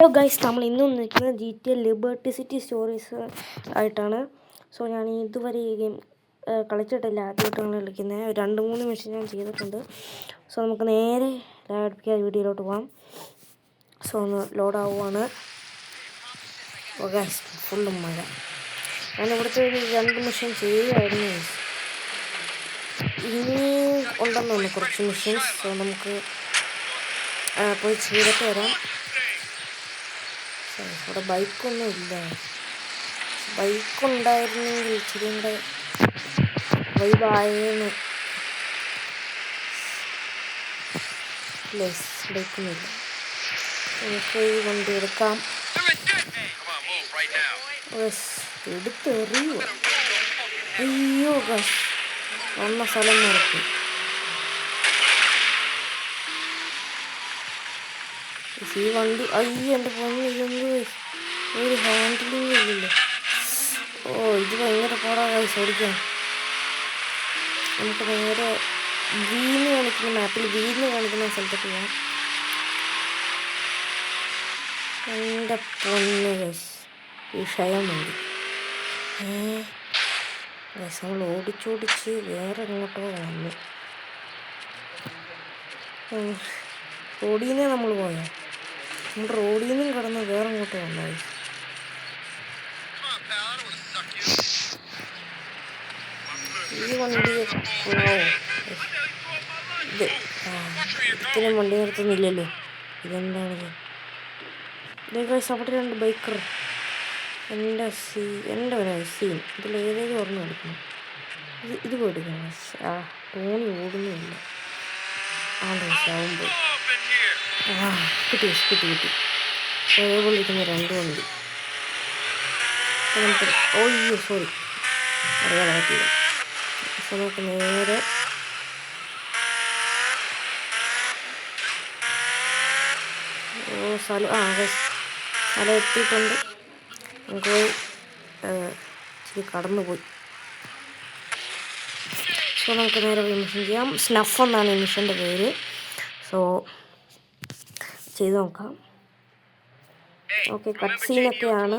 Hello guys, നമ്മൾ ഇന്ന് നിൽക്കുന്നത് GTA ലിബർട്ടി സിറ്റി സ്റ്റോറീസ് ആയിട്ടാണ്. സോ ഞാൻ ഇതുവരെ ഈ ഗെയിം കളിച്ചിട്ടില്ല, ആദ്യമായിട്ടാണ് കളിക്കുന്നത്. 2-3 മിഷൻ ഞാൻ ചെയ്തിട്ടുണ്ട്. സോ നമുക്ക് നേരെ അടുപ്പിക്കാതെ വീഡിയോയിലോട്ട് പോകാം. സോ ഒന്ന് ലോഡാവുകയാണ്. ഓ ഗൈസ്, ഫുള്ളും മഴ. ഞാൻ ഇവിടുത്തെ ഒരു 2 മിഷൻ ചെയ്യുകയായിരുന്നു. ഇനി ഉണ്ടെന്ന് തോന്നുന്നു കുറച്ച് മിഷൻസ്. സോ നമുക്ക് പോയി ചെയ്തിട്ട് വരാം. ഇവിടെ ബൈക്കൊന്നും ഇല്ല. ബൈക്കുണ്ടായിരുന്നെങ്കിൽ ഇച്ചിരി കൂടെ വൈബായേന്ന്. ബൈക്കൊന്നുമില്ല. നമുക്ക് ഈ വണ്ടി എടുക്കാം. എടുത്തെറിയോ? അയ്യോ ഗസ്, വന്ന സ്ഥലം നിർത്തി. ഈ വണ്ടി അയ്യോ എൻ്റെ പൊന്നി, ഇതൊന്നും ഒരു ഹാൻഡിലിംഗ് ഇല്ലല്ലോ. ഓ, ഇത് ഭയങ്കര പാടാണ് ഓടിക്കാൻ. നമുക്ക് നേരെ വീന്ന് കാണിക്കുന്ന മാപ്പിൽ വീന്ന് കാണിക്കുന്ന സ്ഥലത്തേക്ക് പോകാം. എൻ്റെ പൊന്ന് ഗൈസ്, വിഷയം മതി. ഗൈസ്, നമ്മൾ ഓടിച്ചോടിച്ച് വേറെ എങ്ങോട്ടോ വന്നു. റോഡിൽ നിന്നേ നമ്മൾ പോയോ? നമ്മൾ റോഡിൽ നിന്നും കടന്ന് വേറെ അങ്ങോട്ട് വന്നായി. ഈ വണ്ടി ഇത്രയും വണ്ടി നിർത്തുന്നില്ലല്ലോ. ഇതെന്താണിത്? അവിടെ 2 ബൈക്കർ. എൻ്റെ സീൻ ഇതിലേതേലും ഓർമ്മ എടുക്കണം. ഇത് പോയിടുക്കണം. ടോണി ഓടുന്നില്ല. ആവുമ്പോൾ കിട്ടി അതേപോലെ ഇരിക്കുന്ന 2 വണ്ടി. ഓയ്യോ സോറി, അറിയാതെ പറ്റില്ല. നമുക്ക് നേരെ സ്ഥലം എത്തിയിട്ടുണ്ട്. നമുക്ക് പോയി ഇച്ചിരി കടന്നു പോയി. സോ നമുക്ക് നേരെ മിഷൻ ചെയ്യാം. സ്നഫ് എന്നാണ് ഈ മിഷൻ്റെ പേര്. സോ ചെയ്ത് നോക്കാം. ഓക്കെ, കട്ട് സീനൊക്കെയാണ്.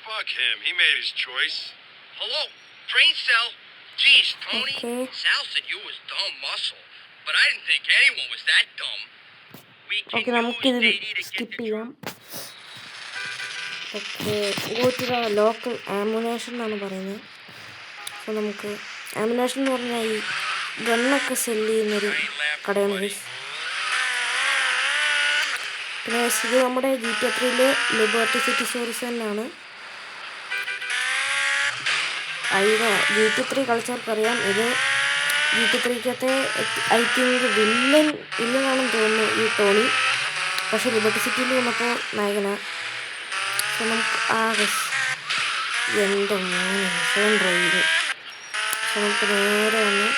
Fuck him. He made his choice. Hello, brain cell. Jeez, Tony. Sal said you was dumb muscle, but I didn't think anyone was that dumb. Okay, നമുക്കിത് സ്കിപ്പ് ചെയ്യാം. ഓക്കെ, ഗോറ്റുക ലോക്കൽ ആമുനേഷൻ എന്നാണ് പറയുന്നത്. അപ്പോൾ നമുക്ക് ആമുനേഷൻ എന്ന് പറഞ്ഞാൽ ഈ ഗണ്ണൊക്കെ സെല്ല് ചെയ്യുന്നൊരു കടയാണ് ഗൈസ്. പിന്നെ ഇത് നമ്മുടെ GTA 3 ലിബർട്ടി സിറ്റി സ്റ്റോറീസ് തന്നെയാണ്. GTA 3 കളിച്ചവർക്കറിയാം. ഇത് GTA 3-ക്കകത്തെ ഐ തിങ്ക് വില്ലനാണെന്ന് തോന്നുന്നു ഈ ടോണി. പക്ഷെ ലിബർട്ടി സിറ്റിയിൽ വന്നപ്പോൾ നായകനാണ്. അപ്പോൾ നമുക്ക് എൻ്റെ മോനെ ഡ്രൈവ്. അപ്പോൾ നമുക്ക് നേരെ വന്ന്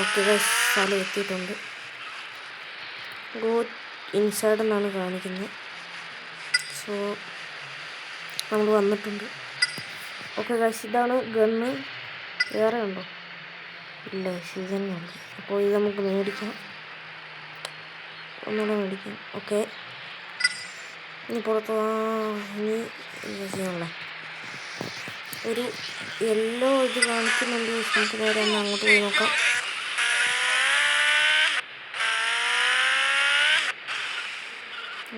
ഓക്കെ ഗൈസ്, സ്ഥലം എത്തിയിട്ടുണ്ട്. ഗോ ഇൻസൈഡ് എന്നാണ് കാണിക്കുന്നത്. സോ നമ്മൾ വന്നിട്ടുണ്ട്. ഓക്കെ ഗൈസ്, ഇതാണ് ഗണ്ണ്. വേറെ ഉണ്ടോ? ഇല്ല, ഇത് തന്നെയുണ്ട്. അപ്പോൾ ഇത് നമുക്ക് മേടിക്കാം. ഒന്നുകൂടെ മേടിക്കാം. ഓക്കെ, ഇനി പുറത്ത് ഇനി ചെയ്യാനുള്ള ഒരു യെല്ലോ ഇത് കാണിക്കുന്നുണ്ട്. നമുക്ക് നേരെ ഒന്ന് അങ്ങോട്ട് പോയി നോക്കാം.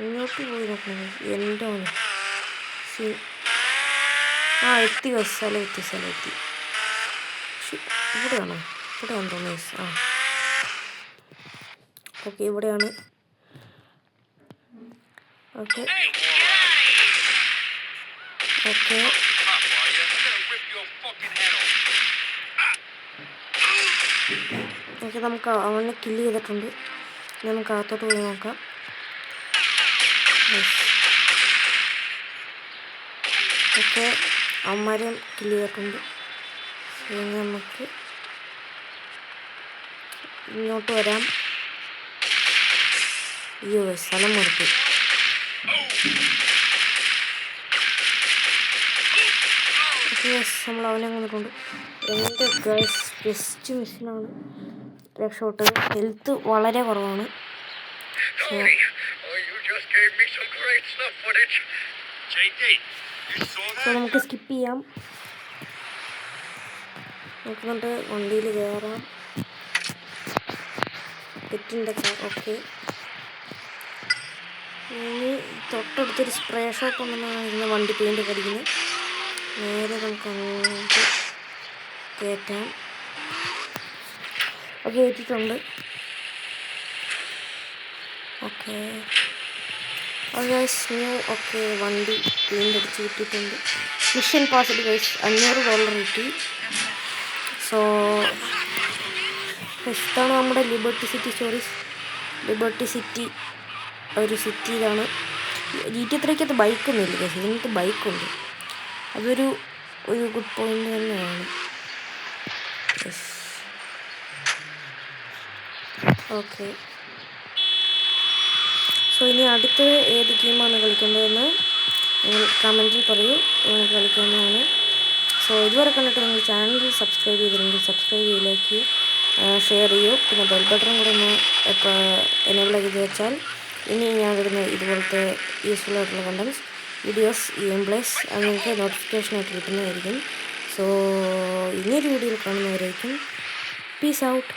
ഇങ്ങോട്ട് പോയി നോക്കണം. എന്താണ് എത്തി സ്ഥലം എത്തി. ഇവിടെയാണോ? ഇവിടെയാണെന്ന് തോന്നുന്നു. ഓക്കെ, ഇവിടെയാണ്. ഓക്കെ നമുക്ക് അവനെ കില്ല് ചെയ്തിട്ടുണ്ട്. നമുക്ക് അകത്തോട്ട് പോയി നോക്കാം. ഓക്കെ, അവന്മാരെയും കില്ല് ചെയ്തിട്ടുണ്ട്. നമുക്ക് ഇങ്ങോട്ട് വരാം. അയ്യോ, സ്ഥലം മുറിച്ചു. നമ്മൾ അവനെ വന്നിട്ടുണ്ട്. എൻ്റെ ഗൈസ് ജസ്റ്റ് മിസ്സിനാണ് രക്ഷപ്പെട്ടത്. ഹെൽത്ത് വളരെ കുറവാണ്. സോ നമുക്ക് സ്കിപ്പ് ചെയ്യാം. നമുക്കുകൊണ്ട് വണ്ടിയിൽ കയറാം. തെറ്റിൻ്റെ കാർ. ഓക്കെ, ഇനി തൊട്ടടുത്തൊരു സ്പ്രേ ഷോപ്പ് ഉണ്ടെന്നാണ് ഇന്ന് വണ്ടി പെയിൻ്റ് കടിക്കുന്നത്. നേരെ നമുക്ക് അങ്ങോട്ട് കയറ്റാം. ഓക്കെ, കയറ്റിയിട്ടുണ്ട്. Okay guys new. ഓക്കെ, വണ്ടി പെയിൻ്റ് അടിച്ച് കിട്ടിയിട്ടുണ്ട്. മിഷൻ പാസ്ഡ് ഗൈസ്, $500 കിട്ടി. സോ ഇതാണ് നമ്മുടെ liberty city stories. Liberty city ഒരു സിറ്റി ഇതാണ്. GTA3 ബൈക്കൊന്നും ഇല്ല ഗൈസ്, ഇതിനകത്ത് ബൈക്കുണ്ട്. അതൊരു ഗുഡ് പോയിന്റ് തന്നെയാണ്. ഓക്കെ, സോ ഇനി അടുത്ത് ഏത് ഗെയിമാണ് കളിക്കേണ്ടതെന്ന് നിങ്ങൾ കമൻറ്റിൽ പറയൂ. നിങ്ങൾ കളിക്കാവുന്നതാണ്. സോ ഇതുവരെ കണ്ടിട്ട് നിങ്ങൾ ചാനൽ സബ്സ്ക്രൈബ് ചെയ്തില്ലെങ്കിൽ സബ്സ്ക്രൈബ് ചെയ്ത് ലൈക്ക് ചെയ്യൂ, ഷെയർ ചെയ്യൂ. പിന്നെ ബെൽ ബട്ടൺ കൂടെ ഒന്ന് എനേബിൾ ചെയ്ത് വെച്ചാൽ ഇനി ഞാൻ വരുന്ന ഇതുപോലത്തെ യൂസ്ഫുൾ ആയിട്ടുള്ള കണ്ടൻസ് വീഡിയോസ് ഗെയിം പ്ലേസ് അത് നിങ്ങൾക്ക് നോട്ടിഫിക്കേഷനായിട്ട് കിട്ടുന്നതായിരിക്കും. സോ ഇനിയൊരു വീഡിയോയിൽ കാണുന്നവരായിരിക്കും. Peace out.